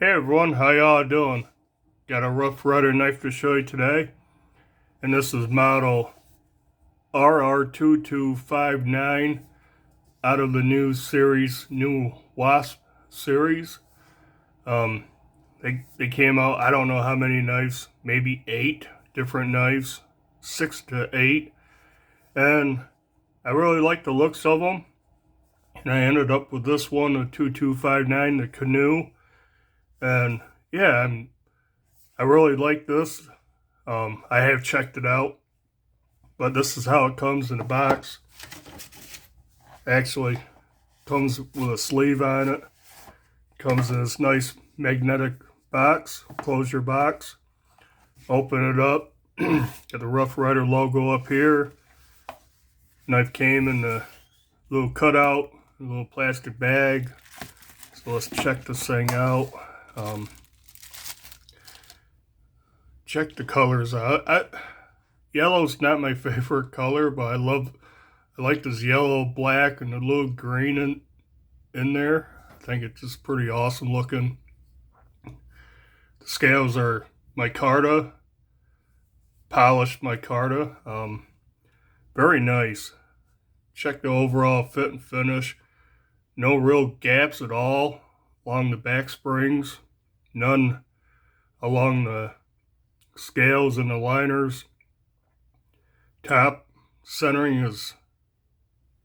Hey everyone, how y'all doing? Got a Rough Ryder knife to show you today, and this is model RR2259 out of the new series, new Wasp Series. They came out, I don't know how many knives, maybe 8 different knives, 6 to 8, and I really like the looks of them, and I ended up with this one, the 2259, the Canoe, and yeah, I really like this. I have checked it out, but this is how it comes in the box. Actually, comes with a sleeve on it. Comes in this nice magnetic box. Close your box. Open it up. Got the Rough Ryder logo up here. Knife came in the little cutout, a little plastic bag. So let's check this thing out. Check the colors out. Yellow's not my favorite color, but I like this yellow, black, and a little green in there. I think it's just pretty awesome looking. The scales are micarta, polished micarta. Very nice. Check the overall fit and finish. No real gaps at all along the back springs. None along the scales and the liners. Top centering is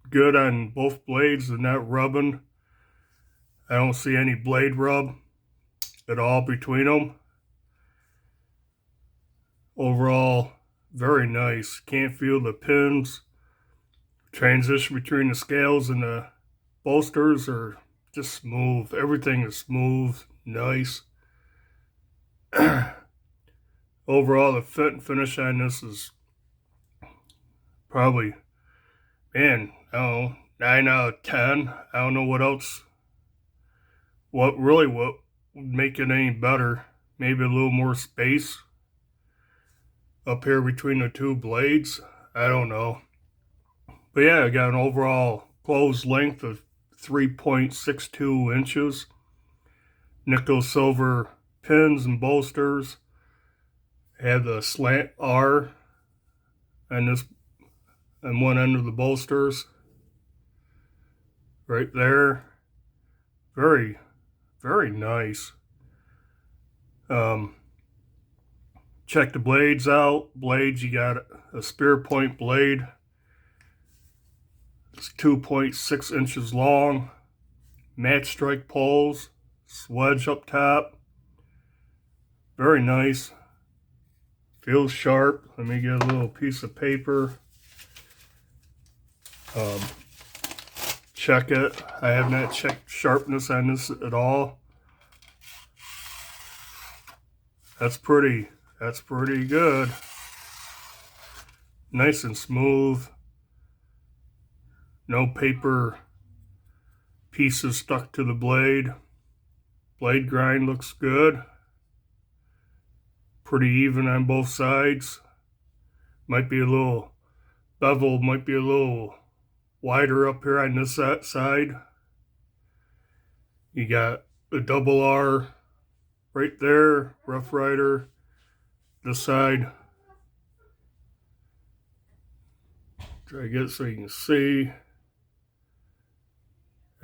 good on both blades and not rubbing. I don't see any blade rub at all between them. Overall, very nice. Can't feel the pins. Transition between the scales and the bolsters are just smooth. Everything is smooth, nice. Overall, the fit and finish on this is probably, man, I don't know, 9 out of 10. I don't know what else, what would make it any better. Maybe a little more space up here between the two blades. I don't know. But yeah, I got an overall closed length of 3.62 inches. Nickel silver pins and bolsters. Have the slant R on one end of the bolsters. Right there. Very, very nice. Check the blades out. Blades, you got a spear point blade. It's 2.6 inches long. Match strike poles. Swedge up top. Very nice. Feels sharp. Let me get a little piece of paper. Check it. I have not checked sharpness on this at all. That's pretty good. Nice and smooth. No paper pieces stuck to the blade. Blade grind looks good. Pretty even on both sides. Might be a little bevel, might be a little wider up here on this side. You got a double R right there, Rough Ryder. This side. Try to get it so you can see.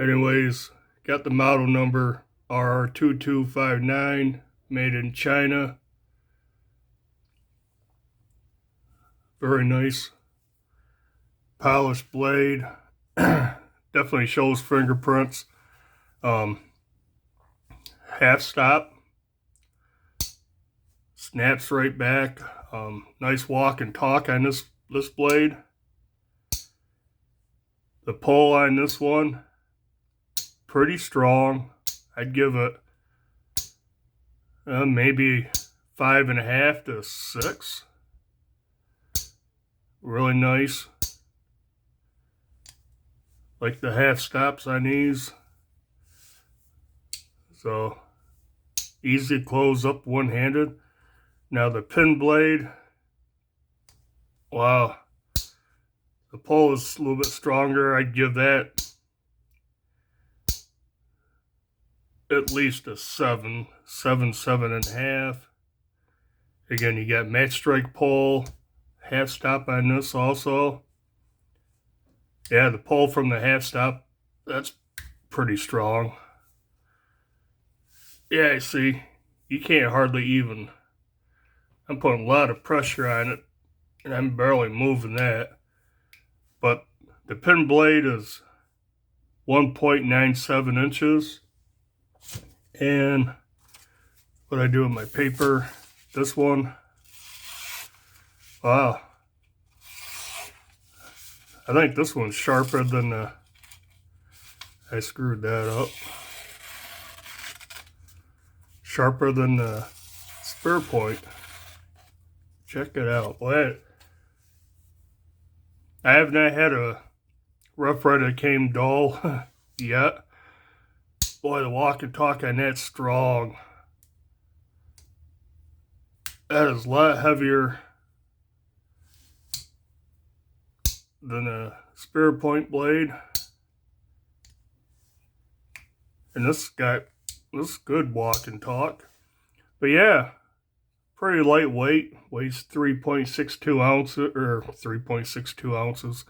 Anyways, got the model number RR2259, made in China. Very nice polished blade. Definitely shows fingerprints. Half stop. Snaps right back. Nice walk and talk on this blade. The pull on this one, pretty strong. I'd give it maybe 5.5 to 6. Really nice. Like the half stops on these. So easy to close up one-handed. Now the pin blade, wow. The pull is a little bit stronger. I'd give that at least a 7, 7.5. Again, you got match strike pole, half stop on this also. Yeah, the pole from the half stop, that's pretty strong. Yeah, see, you can't hardly even. I'm putting a lot of pressure on it, and I'm barely moving that. But the pin blade is 1.97 inches. And what I do with my paper, this one, wow. I think this one's sharper than the, I screwed that up. Sharper than the spear point. Check it out. Boy, I have not had a Rough Ryder that came dull yet. Boy, the walk and talk on that's strong. That is a lot heavier than a spear point blade. And this got this good walk and talk. But yeah, pretty lightweight. Weighs 3.62 ounces, or 3.62 ounces.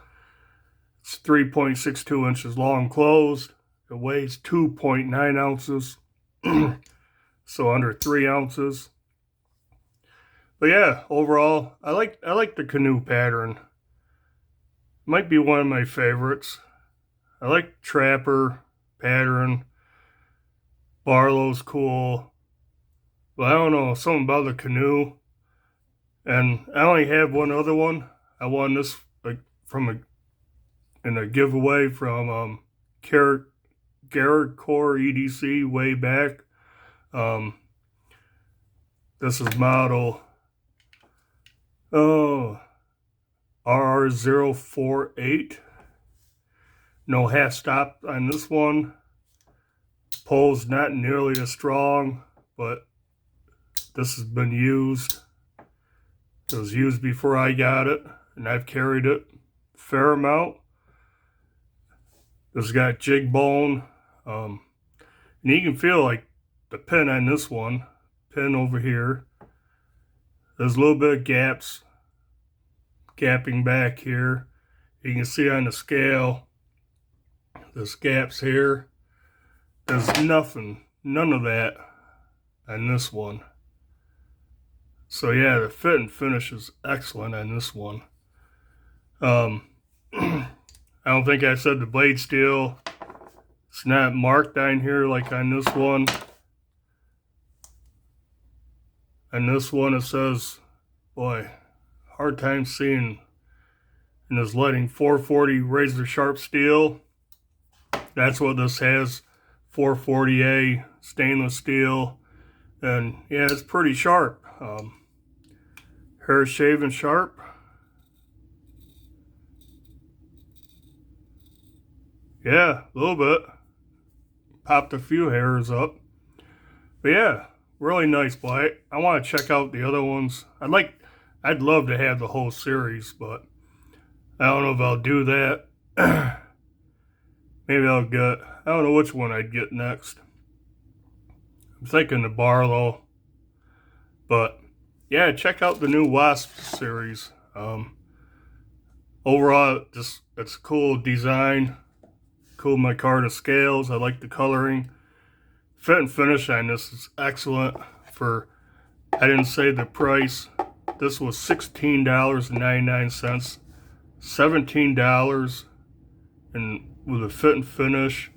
It's 3.62 inches long closed. It weighs 2.9 ounces. So under 3 ounces. But yeah, overall, I like the canoe pattern. Might be one of my favorites. I like Trapper pattern. Barlow's cool. But I don't know, something about the canoe. And I only have one other one. I won this in a giveaway from Garrett Core EDC way back. This is model RR048. No half stop on this one. Pole's not nearly as strong, but this has been used. It was used before I got it, and I've carried it a fair amount. This got jig bone, and you can feel like the pin on this one, pin over here. There's a little bit of gapping back here. You can see on the scale, there's gaps here. There's none of that on this one. So yeah, the fit and finish is excellent on this one. I don't think I said the blade steel. It's not marked on here like on this one. On this one it says, boy, hard time seeing in this lighting, 440 razor sharp steel. That's what this has, 440A stainless steel. And yeah, it's pretty sharp. Hair shaven sharp. Yeah, a little bit. Popped a few hairs up. But yeah, really nice blade. I want to check out the other ones. I'd love to have the whole series, but I don't know if I'll do that. Maybe I don't know which one I'd get next. I'm thinking the Barlow. But yeah, check out the new Wasp series. Overall, it's a cool design. Cool micarta scales. I like the coloring. Fit and finish on this is excellent. I didn't say the price. This was $16.99. $17 and with a fit and finish.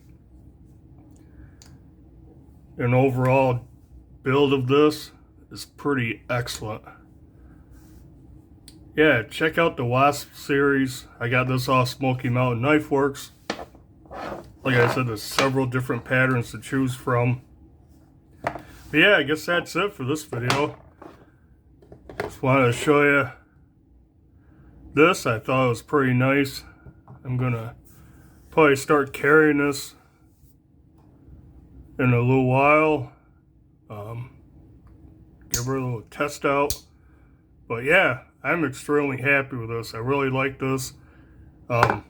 An overall build of this is pretty excellent. Yeah, check out the Wasp series. I got this off Smoky Mountain Knife Works. Like I said, there's several different patterns to choose from. But yeah, I guess that's it for this video. Just wanted to show you this. I thought it was pretty nice. I'm gonna probably start carrying this in a little while. Give her a little test out. But yeah, I'm extremely happy with this. I really like this. Like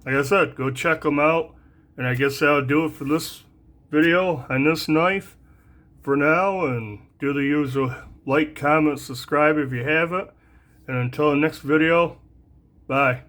I said, go check them out. And I guess that'll do it for this video on this knife for now, and do the usual like, comment, subscribe if you haven't, and until the next video, bye.